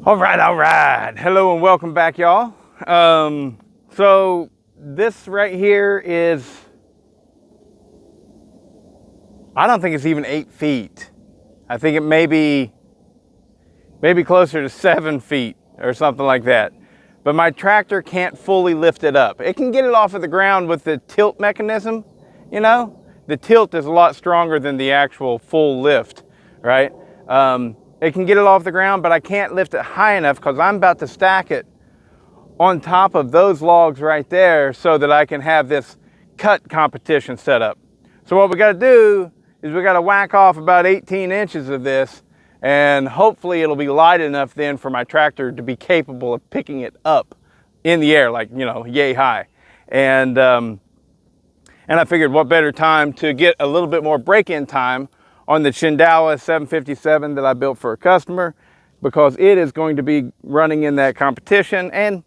All right. Hello and welcome back, y'all. So this right here is, I don't think it's even 8 feet. I think it may be closer to 7 feet or something like that. But my tractor can't fully lift it up. It can get it off of the ground with the tilt mechanism, you know? The tilt is a lot stronger than the actual full lift, right? It can get it off the ground, but I can't lift it high enough because I'm about to stack it on top of those logs right there so that I can have this cut competition set up. So what we got to do is we got to whack off about 18 inches of this, and hopefully it'll be light enough then for my tractor to be capable of picking it up in the air, like, you know, yay high. And I figured what better time to get a little bit more break-in time on the Shindaiwa 757 that I built for a customer, because it is going to be running in that competition. And,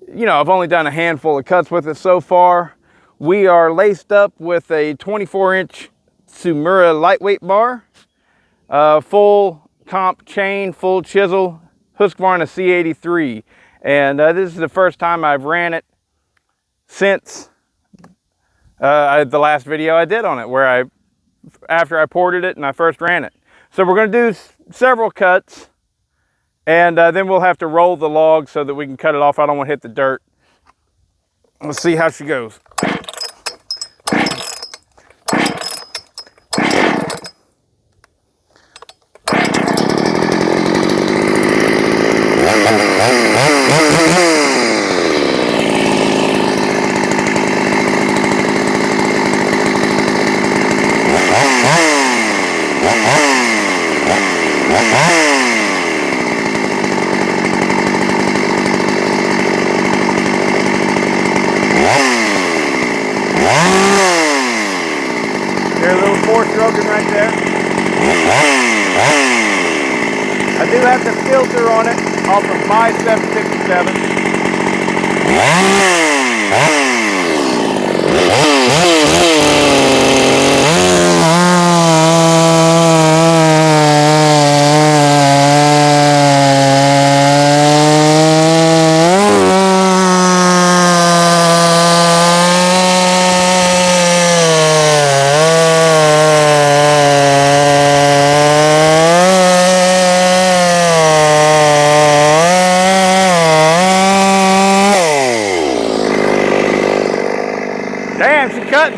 you know, I've only done a handful of cuts with it so far. We are laced up with a 24-inch Tsumura lightweight bar, full comp chain, full chisel, Husqvarna C83. And this is the first time I've ran it since the last video I did on it, where after I ported it and I first ran it. So we're going to do several cuts, and then we'll have to roll the log so that we can cut it off. I don't want to hit the dirt. Let's see how she goes. There's a little four-stroking right there. I do have the filter on it off of my 757. Damn, she cut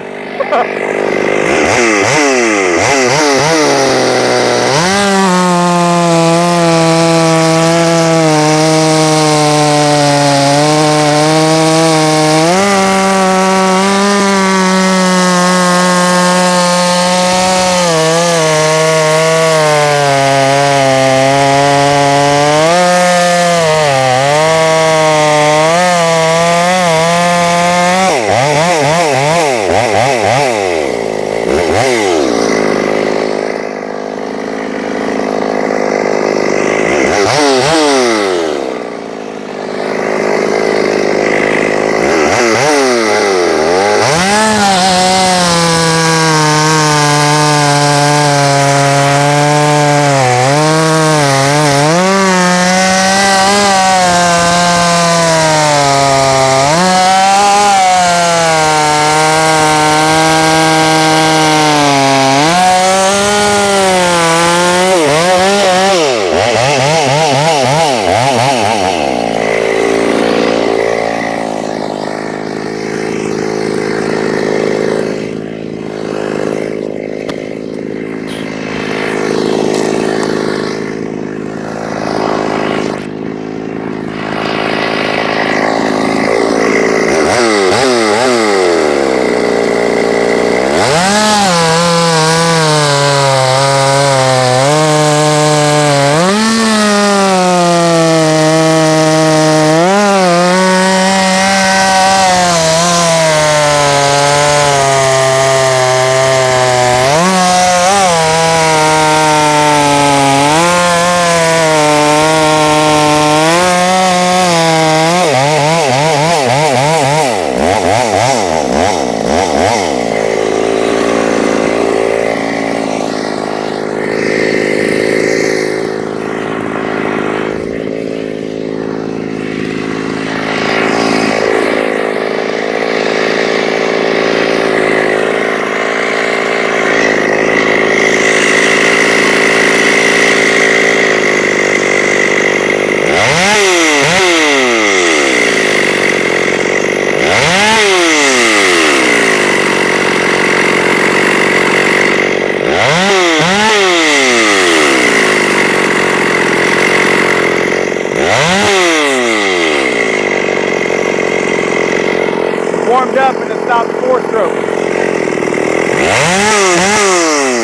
about 4-stroke.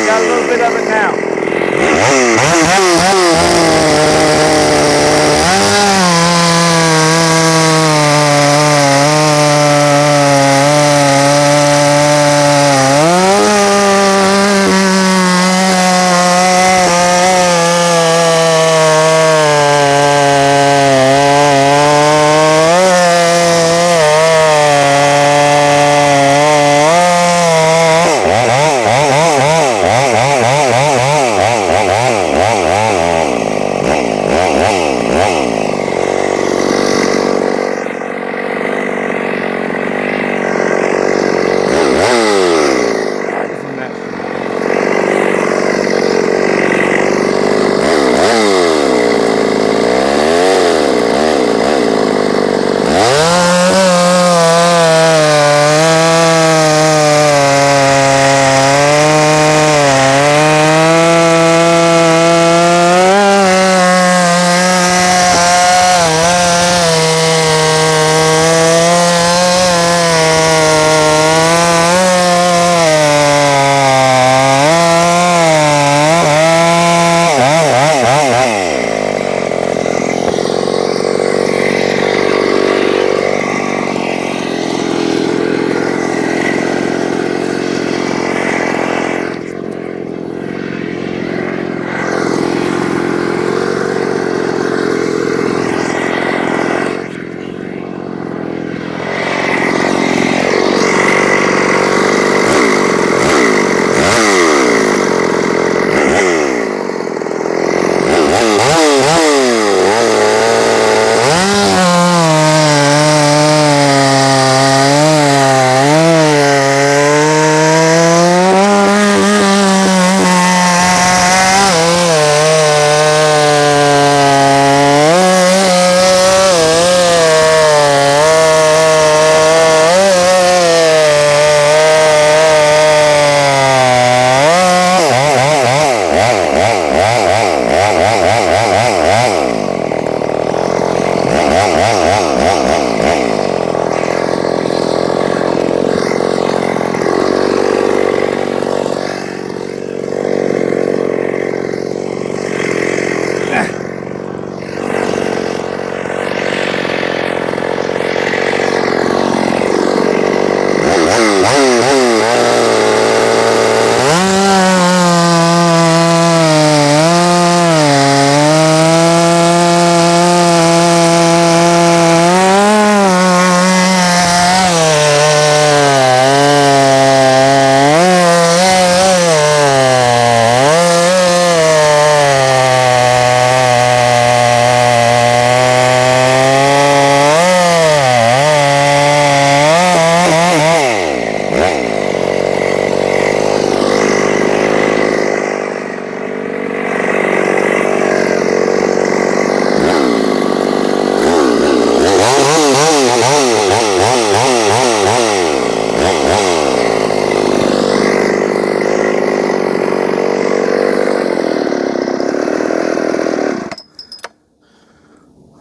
Got a little bit of it now.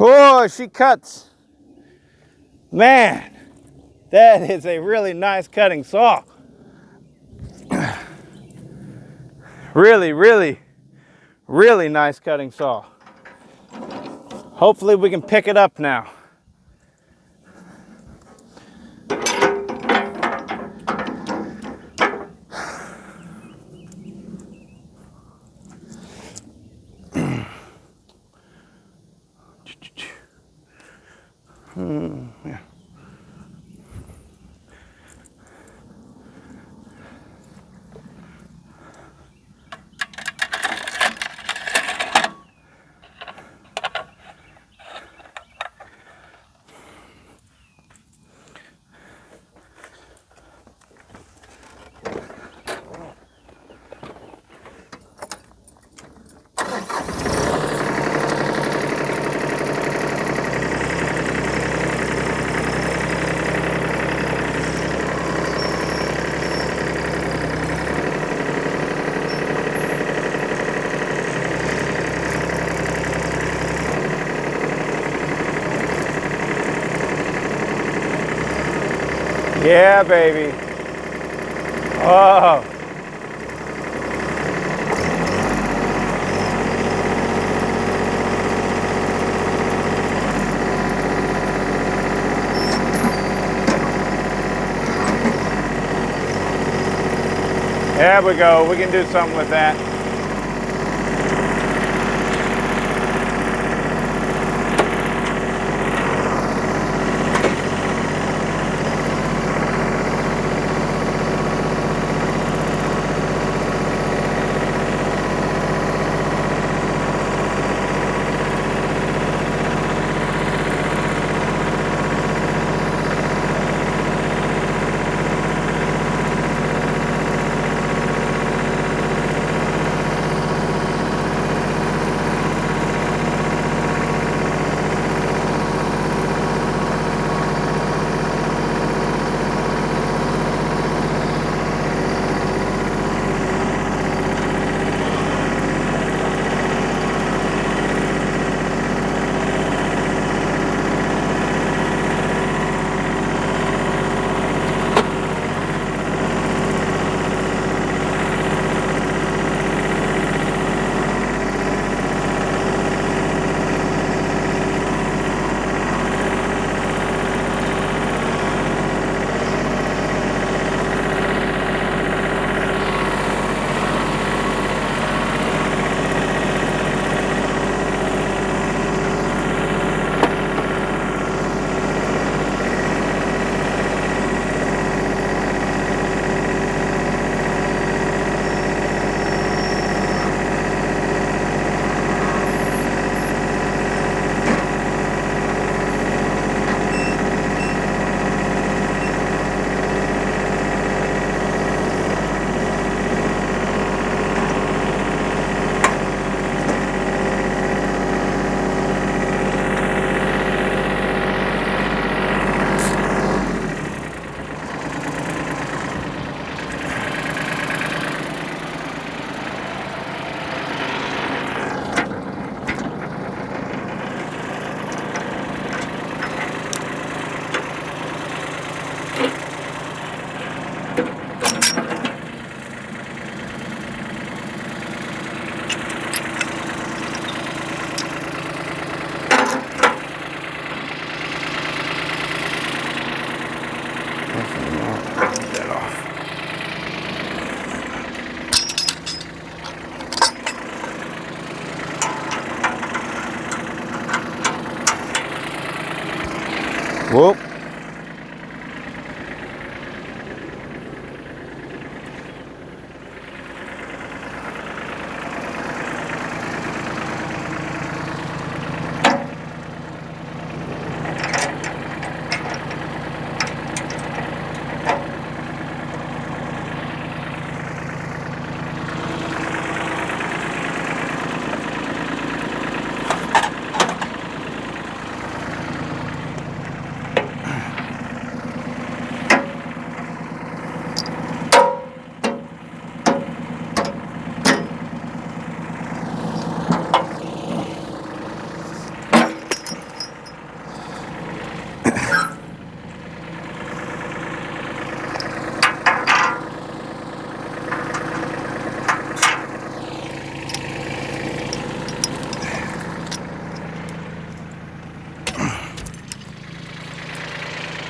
Oh, she cuts. Man, that is a really nice cutting saw. Really, really, really nice cutting saw. Hopefully we can pick it up now. Yeah. Yeah, baby. Oh. There we go. We can do something with that. Whoop.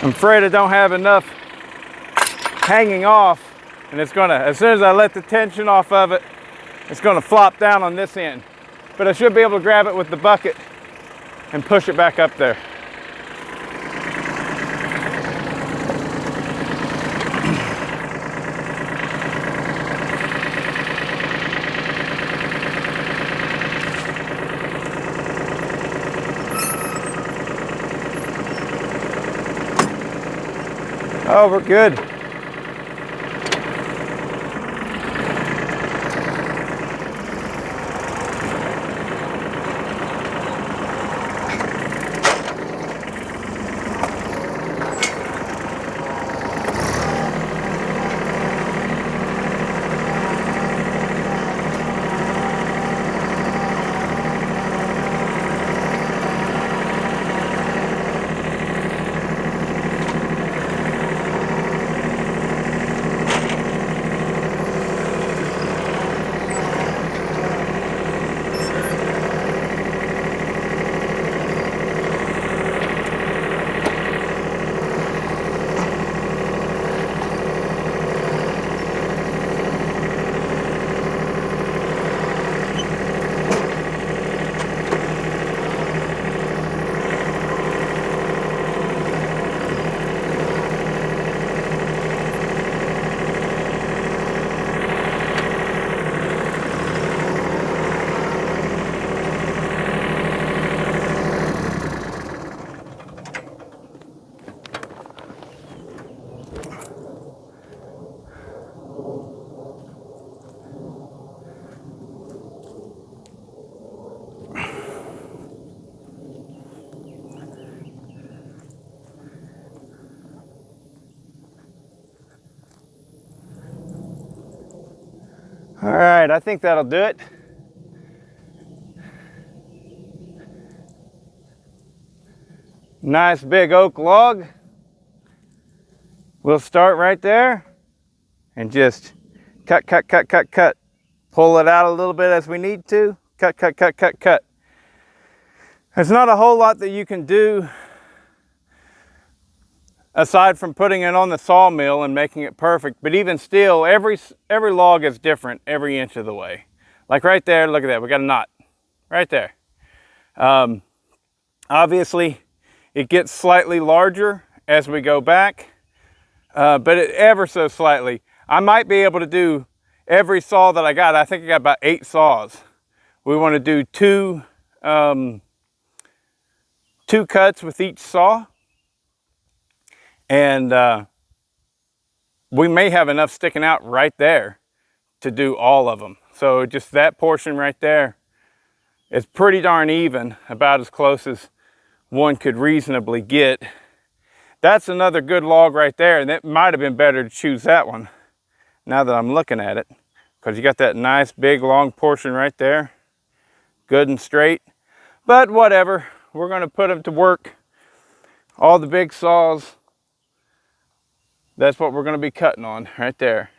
I'm afraid I don't have enough hanging off, and it's gonna, as soon as I let the tension off of it, it's gonna flop down on this end. But I should be able to grab it with the bucket and push it back up there. Oh, we're good. All right, I think that'll do it. Nice big oak log. We'll start right there and just cut, cut, cut, cut, cut. Pull it out a little bit as we need to. Cut, cut, cut, cut, cut. There's not a whole lot that you can do aside from putting it on the sawmill and making it perfect. But even still, every log is different every inch of the way. Like right there, look at that, we got a knot right there. Obviously, it gets slightly larger as we go back, but ever so slightly. I might be able to do every saw that I got. I think I got about 8 saws. We want to do two cuts with each saw. And we may have enough sticking out right there to do all of them. So just that portion right there is pretty darn even, about as close as one could reasonably get. That's another good log right there, and it might have been better to choose that one now that I'm looking at it, because you got that nice big long portion right there, good and straight. But whatever, we're going to put them to work. All the big saws, that's what we're going to be cutting on right there.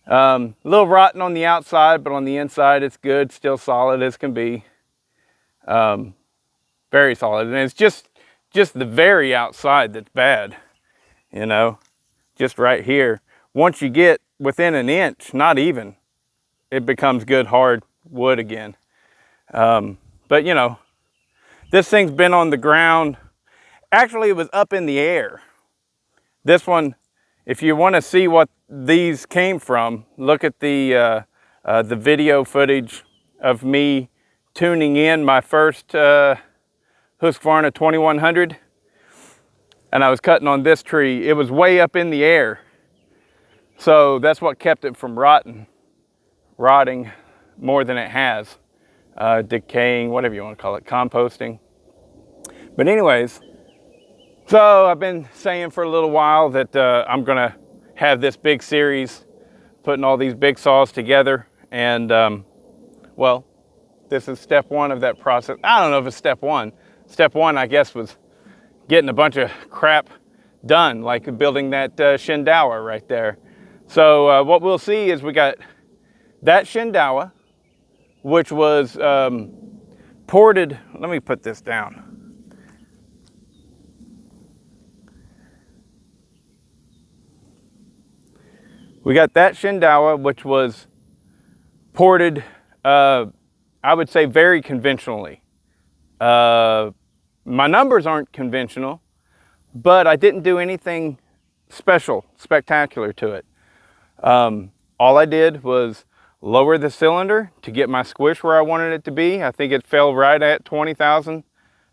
A little rotten on the outside, but on the inside it's good, still solid as can be. Very solid, and it's just the very outside that's bad, you know, just right here. Once you get within an inch, not even, it becomes good hard wood again. But you know, this thing's been on the ground. Actually, it was up in the air. This one, if you want to see what these came from, look at the video footage of me tuning in my first Husqvarna 2100, and I was cutting on this tree. It was way up in the air, so that's what kept it from rotting more than it has, decaying, whatever you want to call it, composting. But anyways, so I've been saying for a little while that I'm gonna have this big series, putting all these big saws together, and well, this is step one of that process. I don't know if it's step one. Step one, I guess, was getting a bunch of crap done, like building that Shindaiwa right there. So what we'll see is we got that Shindaiwa, which was ported. Let me put this down. We got that Shindaiwa, which was ported, I would say, very conventionally. My numbers aren't conventional, but I didn't do anything special, spectacular to it. All I did was lower the cylinder to get my squish where I wanted it to be. I think it fell right at 20,000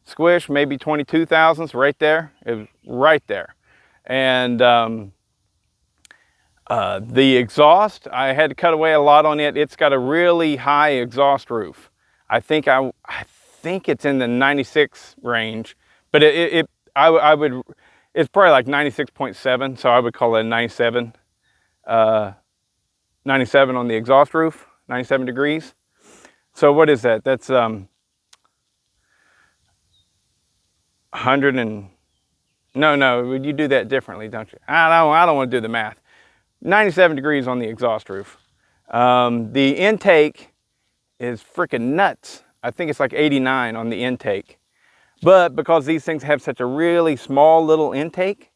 squish, maybe 22 thousandths, right there. It was right there. And the exhaust, I had to cut away a lot on it. It's got a really high exhaust roof. I think it's in the 96 range, but it's probably like 96.7, so I would call it a 97. 97 on the exhaust roof, 97 degrees. So what is that? That's 100 and, no, you do that differently, don't you? I don't want to do the math. 97 degrees on the exhaust roof. The intake is freaking nuts. I think it's like 89 on the intake. But because these things have such a really small little intake,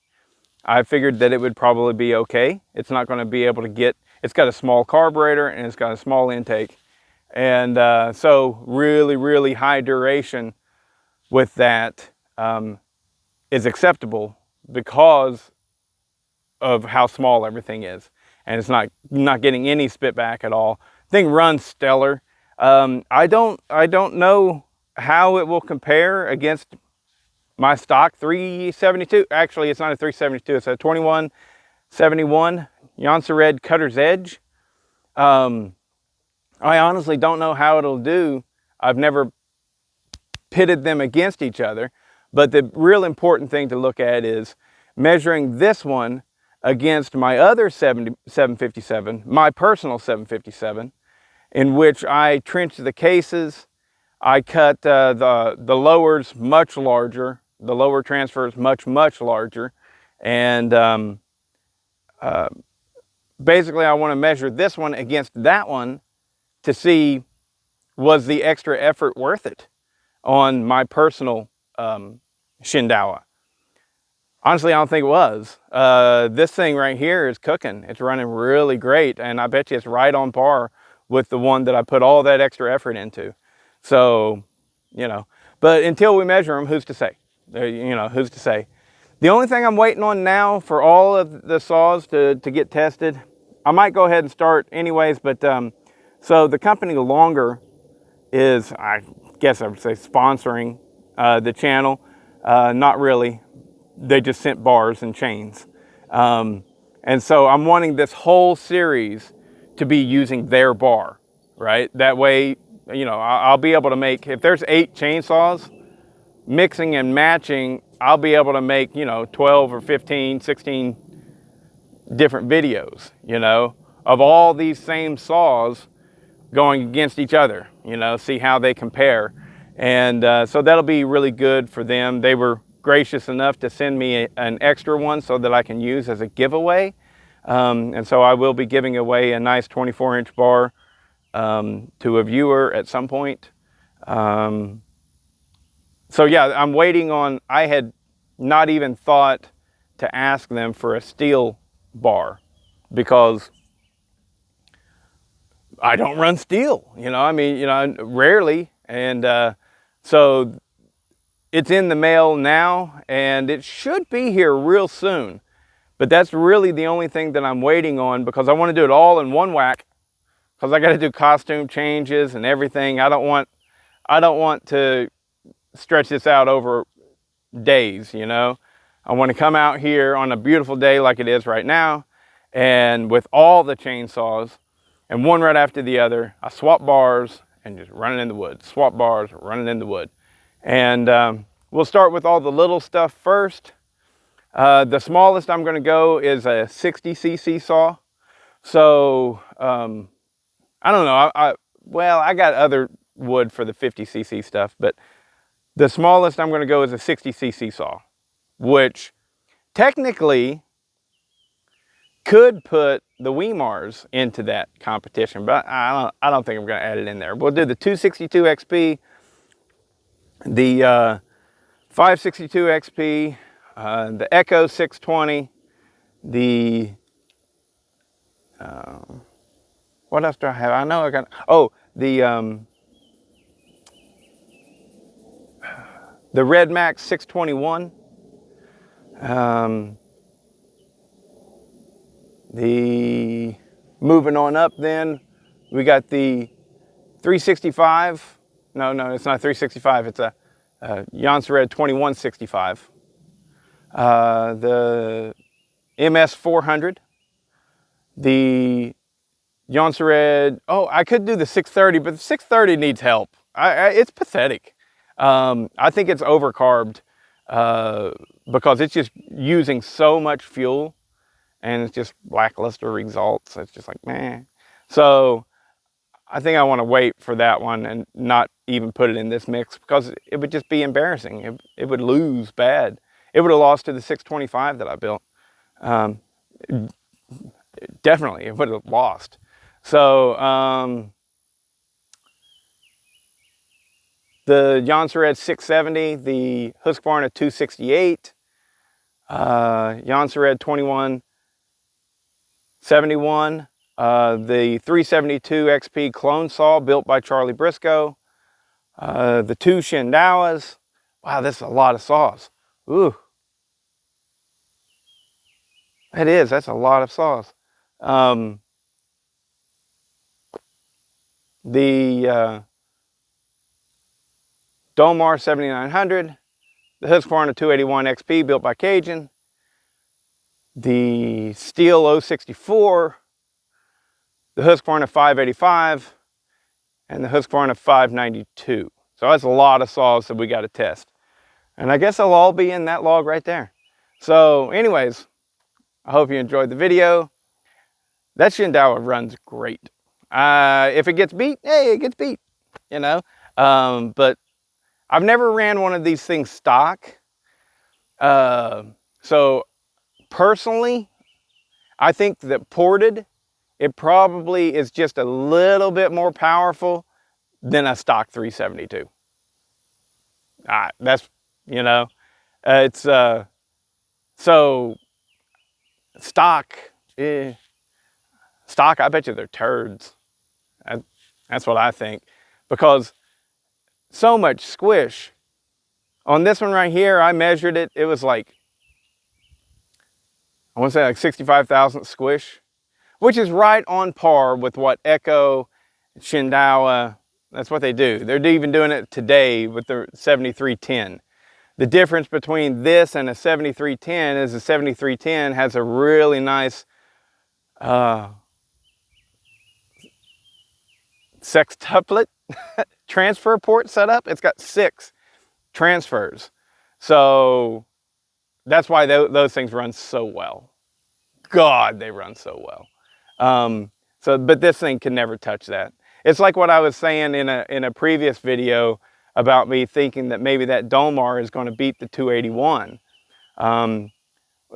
I figured that it would probably be okay. It's not going to be able to get, it's got a small carburetor and it's got a small intake. And so really, really high duration with that is acceptable because of how small everything is. And it's not getting any spit back at all. Thing runs stellar. I don't know how it will compare against my stock 372. Actually, it's not a 372. It's a 2171 Jonsered Cutter's Edge. I honestly don't know how it'll do. I've never pitted them against each other. But the real important thing to look at is measuring this one against my other 757, my personal 757, in which I trenched the cases. I cut the lowers much larger, the lower transfers much larger, and basically I want to measure this one against that one to see, was the extra effort worth it on my personal Shindaiwa. Honestly, I don't think it was. This thing right here is cooking. It's running really great, and I bet you it's right on par with the one that I put all that extra effort into. So, you know, but until we measure them, who's to say? You know, who's to say? The only thing I'm waiting on now for all of the saws to get tested, I might go ahead and start anyways, but so the company Longer is, I guess I would say, sponsoring the channel. Not really. They just sent bars and chains. And so I'm wanting this whole series to be using their bar, right? That way, you know, I'll be able to make, if there's 8 chainsaws, mixing and matching, I'll be able to make, you know, 12 or 15, 16 different videos, you know, of all these same saws going against each other, you know, see how they compare. And so that'll be really good for them. They were gracious enough to send me an extra one so that I can use as a giveaway. And so I will be giving away a nice 24-inch bar to a viewer at some point. So yeah, I'm waiting on, I had not even thought to ask them for a steel bar because I don't run steel, you know, I mean, you know, rarely. And so it's in the mail now and it should be here real soon. But that's really the only thing that I'm waiting on because I want to do it all in one whack because I got to do costume changes and everything. I don't want to stretch this out over days, you know. I want to come out here on a beautiful day like it is right now and with all the chainsaws and one right after the other, I swap bars and just run it in the wood. Swap bars, run it in the wood. And we'll start with all the little stuff first. The smallest I'm going to go is a 60cc saw. So I don't know. Well, I got other wood for the 50cc stuff, but the smallest I'm going to go is a 60cc saw, which technically could put the Weimars into that competition, but I don't think I'm going to add it in there. We'll do the 262 XP, the 562 XP, the Echo 620, the what else do I have? I know I got, oh, the Red Max 621, the moving on up then, we got the 365, no, it's not 365, it's a Jansred 2165, the MS 400, the Jansred, oh, I could do the 630, but the 630 needs help. It's pathetic. I think it's overcarbed because it's just using so much fuel and it's just lackluster results. It's just like, meh. So I think I want to wait for that one and not even put it in this mix because it would just be embarrassing. It would lose bad. It would have lost to the 625 that I built. Definitely, it would have lost. So the Jansred 670, the Husqvarna 268, Jansred 2171, the 372 XP clone saw built by Charlie Briscoe, the 2 Shindaiwas. Wow, this is a lot of saws. Ooh. That's a lot of saws. The Domar 7900, the Husqvarna 281 XP built by Cajun, the Steel 064, the Husqvarna 585, and the Husqvarna 592. So that's a lot of saws that we got to test. And I guess they'll all be in that log right there. So anyways, I hope you enjoyed the video. That Shindaiwa runs great. If it gets beat, hey, it gets beat, you know. But I've never ran one of these things stock. So personally, I think that ported, it probably is just a little bit more powerful than a stock 372. That's, you know, it's, so stock, stock, I bet you they're turds. That's what I think. Because so much squish. On this one right here, I measured it. It was like, I want to say like 65,000 squish, which is right on par with what Echo, Shindaiwa, that's what they do. They're even doing it today with the 7310. The difference between this and a 7310 is the 7310 has a really nice sextuplet transfer port set up. It's got 6 transfers. So that's why those things run so well. God, they run so well. But this thing can never touch that. It's like what I was saying in a previous video about me thinking that maybe that Domar is going to beat the 281.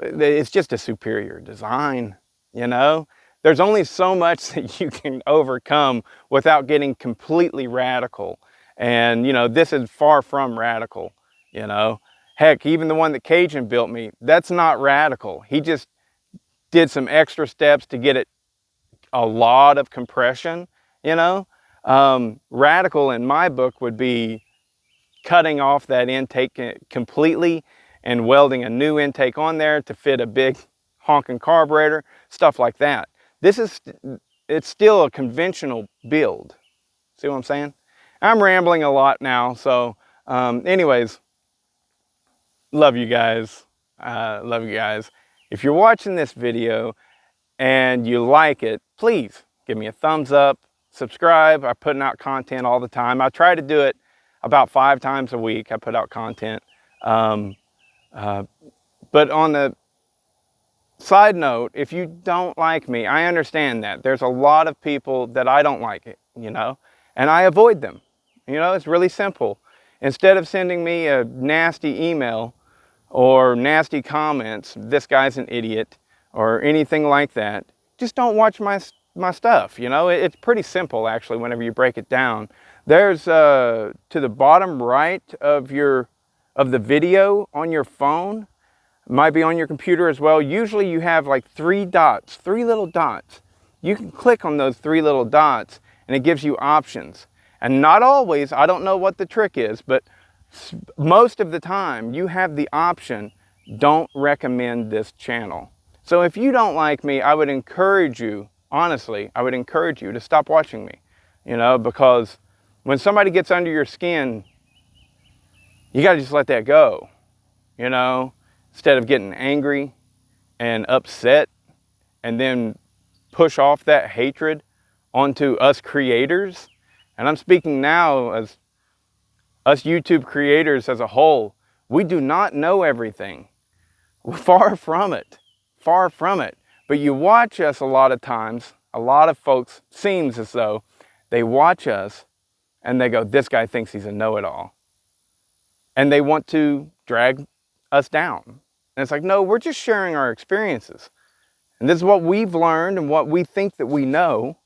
It's just a superior design, you know? There's only so much that you can overcome without getting completely radical. And, you know, this is far from radical, you know? Heck, even the one that Cajun built me, that's not radical. He just did some extra steps to get it a lot of compression, you know? Radical in my book would be cutting off that intake completely and welding a new intake on there to fit a big honking carburetor, stuff like that. It's still a conventional build. See what I'm saying? I'm rambling a lot now, so anyways, love you guys. Love you guys. If you're watching this video and you like it, please give me a thumbs up, subscribe. I'm putting out content all the time. I try to do it about 5 times a week. I put out content. But on the side note, if you don't like me, I understand that. There's a lot of people that I don't like it, you know, and I avoid them. You know, it's really simple. Instead of sending me a nasty email or nasty comments, this guy's an idiot, or anything like that, just don't watch my stuff, you know? It's pretty simple, actually, whenever you break it down. There's, to the bottom right of the video on your phone, might be on your computer as well. Usually you have like 3 dots, 3 little dots. You can click on those 3 little dots and it gives you options. And not always, I don't know what the trick is, but most of the time you have the option, don't recommend this channel. So if you don't like me, I would encourage you, honestly, I would encourage you to stop watching me, you know, because when somebody gets under your skin, you got to just let that go, you know, instead of getting angry and upset and then push off that hatred onto us creators. And I'm speaking now as us YouTube creators as a whole. We do not know everything. We're far from it, far from it. But you watch us a lot of times, a lot of folks, seems as though they watch us and they go, this guy thinks he's a know-it-all. And they want to drag us down. And it's like, no, we're just sharing our experiences. And this is what we've learned and what we think that we know.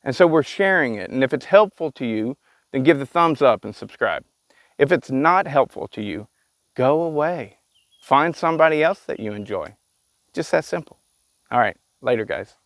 And so we're sharing it. And if it's helpful to you, then give the thumbs up and subscribe. If it's not helpful to you, go away. Find somebody else that you enjoy. Just that simple. All right, later, guys.